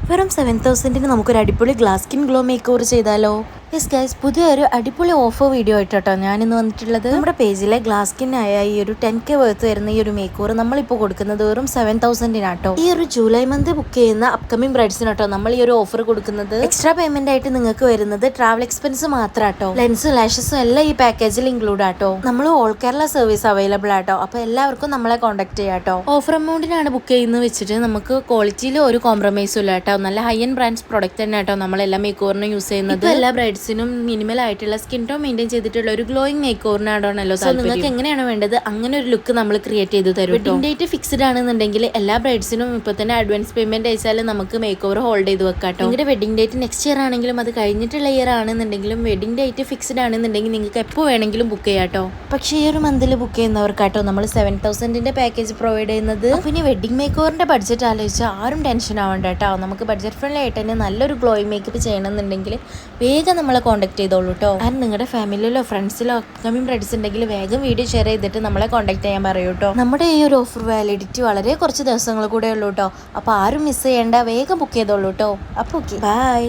വെറും 7,000-ന് നമുക്കൊരു അടിപൊളി glass skin glow make over ചെയ്താലോ? യെസ് ഗൈസ്, പുതിയൊരു അടിപൊളി ഓഫർ വീഡിയോ ആയിട്ടോ ഞാനിന്ന് വന്നിട്ടുള്ളത്. നമ്മുടെ പേജിലെ ഗ്ലാസ് സ്കിൻ ആയ ഈ ഒരു 10K വർത്ത് വരുന്ന ഈ ഒരു മേക്ക് ഓവർ നമ്മളിപ്പോൾ കൊടുക്കുന്നത് വെറും 7,000-നാട്ടോ. ഈ ഒരു ജൂലൈ മന്ത് ബുക്ക് ചെയ്യുന്ന അപ്കമിംഗ് ബ്രൈഡ്സിനാട്ടോ നമ്മൾ ഈ ഒരു ഓഫർ കൊടുക്കുന്നത്. എക്സ്ട്രാ പേയ്മെന്റ് ആയിട്ട് നിങ്ങൾക്ക് വരുന്നത് ട്രാവൽ എക്സ്പെൻസ് മാത്രാട്ടോ. ലെൻസും ലാഷസും എല്ലാം ഈ പാക്കേജിൽ ഇൻക്ലൂഡ് ആട്ടോ. നമ്മൾ ഓൾ കേരള സർവീസ് അവൈലബിൾ ആട്ടോ. അപ്പൊ എല്ലാവർക്കും നമ്മളെ കോൺടാക്ട് ചെയ്യാട്ടോ. ഓഫർ എമൗണ്ടിനാണ് ബുക്ക് ചെയ്യുന്നത് വെച്ചിട്ട് നമുക്ക് ക്വാളിറ്റിയിൽ ഒരു കോംപ്രമൈസും ഇല്ല കേട്ടോ. നല്ല ഹൈ എൻഡ് ബ്രാൻഡ്സ് പ്രൊഡക്റ്റ് തന്നെ കേട്ടോ നമ്മളെല്ലാം മേക്ക് ഓവറിനും യൂസ് ചെയ്യുന്നത്. എല്ലാ ബ്രൈഡ്സിനും മിനിമൽ ആയിട്ടുള്ള സ്കിൻ ടോൺ മെയിൻറ്റെയിൻ ചെയ്തിട്ടുള്ള ഒരു ഗ്ലോയിങ് മേക്ക് ഓവറിനാണല്ലോ. സോ നിങ്ങൾക്ക് എങ്ങനെയാണ് വേണ്ടത് അങ്ങനെ ഒരു ലുക്ക് നമ്മൾ ക്രിയേറ്റ് ചെയ്ത് തരും. വെഡിങ് ഡേറ്റ് ഫിക്സ്ഡ് ആണെന്നുണ്ടെങ്കിൽ എല്ലാ ബ്രൈഡ്സിനും ഇപ്പൊ തന്നെ അഡ്വാൻസ് പേയ്മെന്റ് അയച്ചാൽ നമുക്ക് മേക്ക് ഓവർ ഹോൾഡ് ചെയ്ത് വെക്കാട്ടോ. നിങ്ങളുടെ വെഡിങ് ഡേറ്റ് നെക്സ്റ്റ് ഇയർ ആണെങ്കിലും അത് കഴിഞ്ഞിട്ടുള്ള ഇയർ ആണെന്നുണ്ടെങ്കിലും വെഡിങ് ഡേറ്റ് ഫിക്സ്ഡ് ആണെന്നുണ്ടെങ്കിൽ നിങ്ങൾക്ക് എപ്പോൾ വേണമെങ്കിലും ബുക്ക് ചെയ്യാട്ടോ. പക്ഷേ ഈ ഒരു മന്തിൽ ബുക്ക് ചെയ്യുന്നവർക്കാട്ടോ നമ്മൾ 7,000-ന്റെ പാക്കേജ് പ്രൊവൈഡ് ചെയ്യുന്നത്. പിന്നെ വെഡിങ് മേക്ക് ഓവറിന്റെ ബഡ്ജറ്റ് ആലോചിച്ചാൽ ആരും ടെൻഷൻ ആവണ്ട കേട്ടോ. നമുക്ക് ബഡ്ജറ്റ് ഫ്രണ്ട്ലി ആയിട്ട് തന്നെ നല്ലൊരു ഗ്ലോയിങ് മേക്കപ്പ് ചെയ്യണമെന്നുണ്ടെങ്കിൽ വേഗം നമ്മളെ കോൺടാക്ട് ചെയ്തോളൂ കേട്ടോ. ആൻഡ് നിങ്ങളുടെ ഫാമിലിയിലോ ഫ്രണ്ട്സിലോ അപ്കമിംഗ് ബ്രൈഡ്സ് ഉണ്ടെങ്കിൽ വേഗം വീഡിയോ ഷെയർ ചെയ്തിട്ട് നമ്മളെ കോൺടാക്ട് ചെയ്യാൻ പറയൂ കേട്ടോ. നമ്മുടെ ഈ ഒരു ഓഫർ വാലിഡിറ്റി വളരെ കുറച്ച് ദിവസങ്ങൾ കൂടെ ഉള്ളൂ കേട്ടോ. അപ്പോൾ ആരും മിസ് ചെയ്യേണ്ട, വേഗം ബുക്ക് ചെയ്തോളൂ കേട്ടോ. അപ്പോൾ ഓക്കെ, ബൈ.